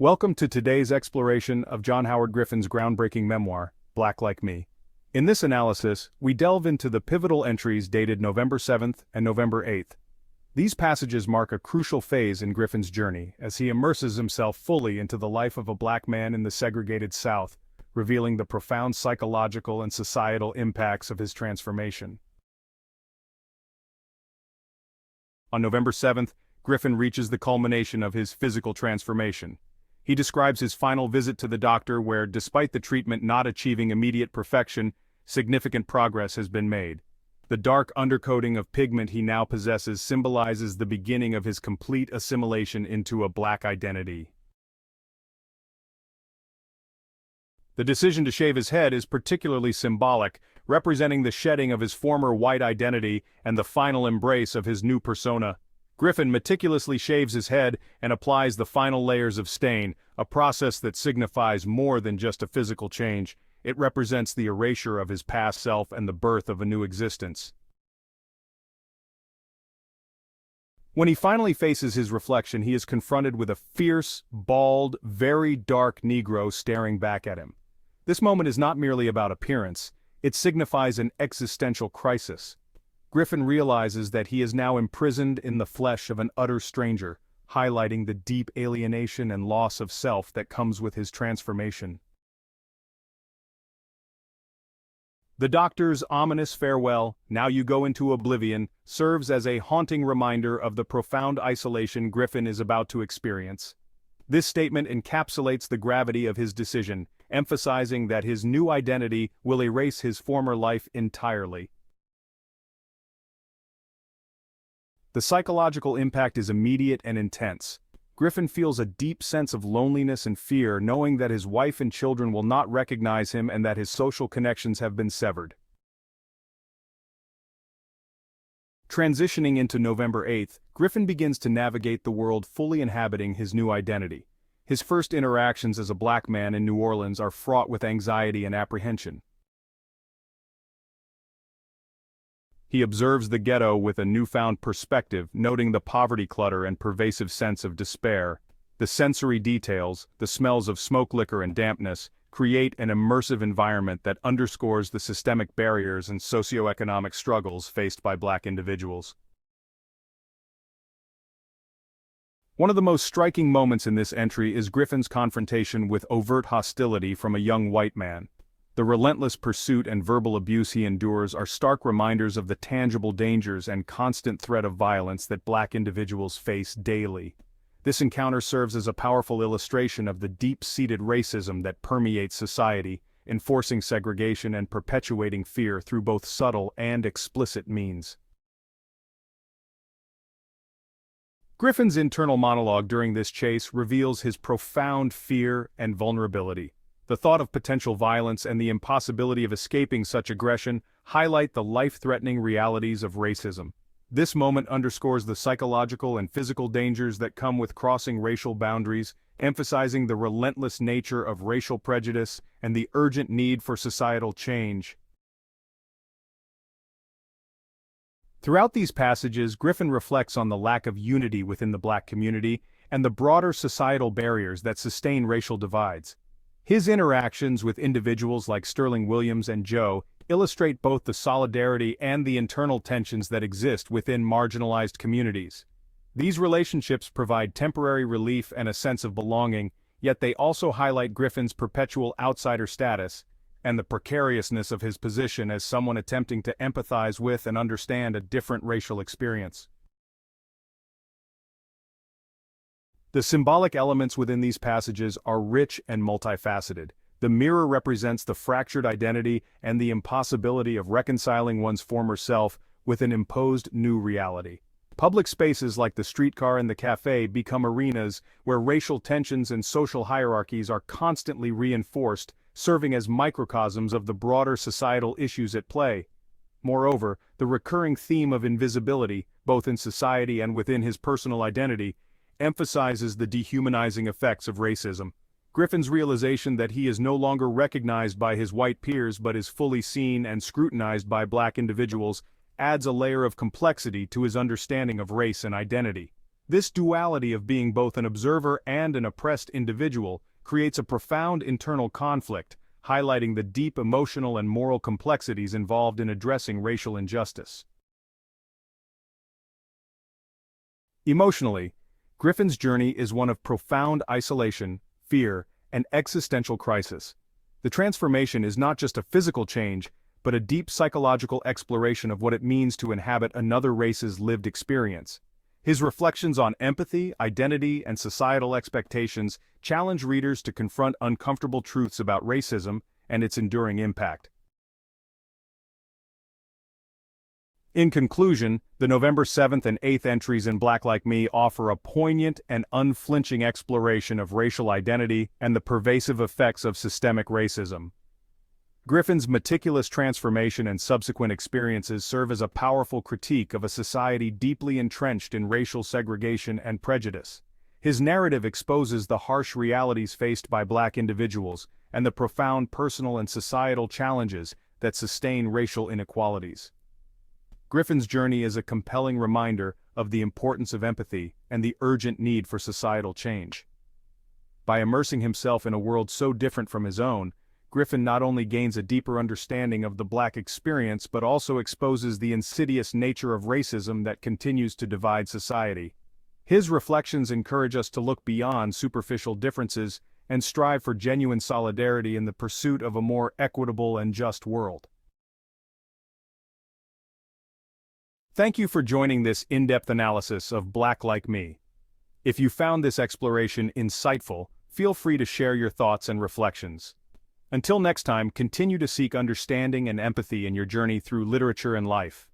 Welcome to today's exploration of John Howard Griffin's groundbreaking memoir, Black Like Me. In this analysis, we delve into the pivotal entries dated November 7th and November 8th. These passages mark a crucial phase in Griffin's journey as he immerses himself fully into the life of a black man in the segregated South, revealing the profound psychological and societal impacts of his transformation. On November 7th, Griffin reaches the culmination of his physical transformation. He describes his final visit to the doctor where, despite the treatment not achieving immediate perfection, significant progress has been made. The dark undercoating of pigment he now possesses symbolizes the beginning of his complete assimilation into a black identity. The decision to shave his head is particularly symbolic, representing the shedding of his former white identity and the final embrace of his new persona. Griffin meticulously shaves his head and applies the final layers of stain, a process that signifies more than just a physical change. It represents the erasure of his past self and the birth of a new existence. When he finally faces his reflection, he is confronted with a fierce, bald, very dark Negro staring back at him. This moment is not merely about appearance, it signifies an existential crisis. Griffin realizes that he is now imprisoned in the flesh of an utter stranger, highlighting the deep alienation and loss of self that comes with his transformation. The doctor's ominous farewell, "Now you go into oblivion," serves as a haunting reminder of the profound isolation Griffin is about to experience. This statement encapsulates the gravity of his decision, emphasizing that his new identity will erase his former life entirely. The psychological impact is immediate and intense. Griffin feels a deep sense of loneliness and fear, knowing that his wife and children will not recognize him and that his social connections have been severed. Transitioning into November 8th, Griffin begins to navigate the world fully inhabiting his new identity. His first interactions as a black man in New Orleans are fraught with anxiety and apprehension. He observes the ghetto with a newfound perspective, noting the poverty clutter and pervasive sense of despair. The sensory details, the smells of smoke, liquor, and dampness, create an immersive environment that underscores the systemic barriers and socioeconomic struggles faced by black individuals. One of the most striking moments in this entry is Griffin's confrontation with overt hostility from a young white man. The relentless pursuit and verbal abuse he endures are stark reminders of the tangible dangers and constant threat of violence that black individuals face daily. This encounter serves as a powerful illustration of the deep-seated racism that permeates society, enforcing segregation and perpetuating fear through both subtle and explicit means. Griffin's internal monologue during this chase reveals his profound fear and vulnerability. The thought of potential violence and the impossibility of escaping such aggression highlight the life-threatening realities of racism. This moment underscores the psychological and physical dangers that come with crossing racial boundaries, emphasizing the relentless nature of racial prejudice and the urgent need for societal change. Throughout these passages, Griffin reflects on the lack of unity within the black community and the broader societal barriers that sustain racial divides. His interactions with individuals like Sterling Williams and Joe illustrate both the solidarity and the internal tensions that exist within marginalized communities. These relationships provide temporary relief and a sense of belonging, yet they also highlight Griffin's perpetual outsider status and the precariousness of his position as someone attempting to empathize with and understand a different racial experience. The symbolic elements within these passages are rich and multifaceted. The mirror represents the fractured identity and the impossibility of reconciling one's former self with an imposed new reality. Public spaces like the streetcar and the cafe become arenas where racial tensions and social hierarchies are constantly reinforced, serving as microcosms of the broader societal issues at play. Moreover, the recurring theme of invisibility, both in society and within his personal identity, emphasizes the dehumanizing effects of racism. Griffin's realization that he is no longer recognized by his white peers but is fully seen and scrutinized by black individuals adds a layer of complexity to his understanding of race and identity. This duality of being both an observer and an oppressed individual creates a profound internal conflict, highlighting the deep emotional and moral complexities involved in addressing racial injustice. Emotionally, Griffin's journey is one of profound isolation, fear, and existential crisis. The transformation is not just a physical change, but a deep psychological exploration of what it means to inhabit another race's lived experience. His reflections on empathy, identity, and societal expectations challenge readers to confront uncomfortable truths about racism and its enduring impact. In conclusion, the November 7th and 8th entries in Black Like Me offer a poignant and unflinching exploration of racial identity and the pervasive effects of systemic racism. Griffin's meticulous transformation and subsequent experiences serve as a powerful critique of a society deeply entrenched in racial segregation and prejudice. His narrative exposes the harsh realities faced by Black individuals and the profound personal and societal challenges that sustain racial inequalities. Griffin's journey is a compelling reminder of the importance of empathy and the urgent need for societal change. By immersing himself in a world so different from his own, Griffin not only gains a deeper understanding of the Black experience but also exposes the insidious nature of racism that continues to divide society. His reflections encourage us to look beyond superficial differences and strive for genuine solidarity in the pursuit of a more equitable and just world. Thank you for joining this in-depth analysis of Black Like Me. If you found this exploration insightful, feel free to share your thoughts and reflections. Until next time, continue to seek understanding and empathy in your journey through literature and life.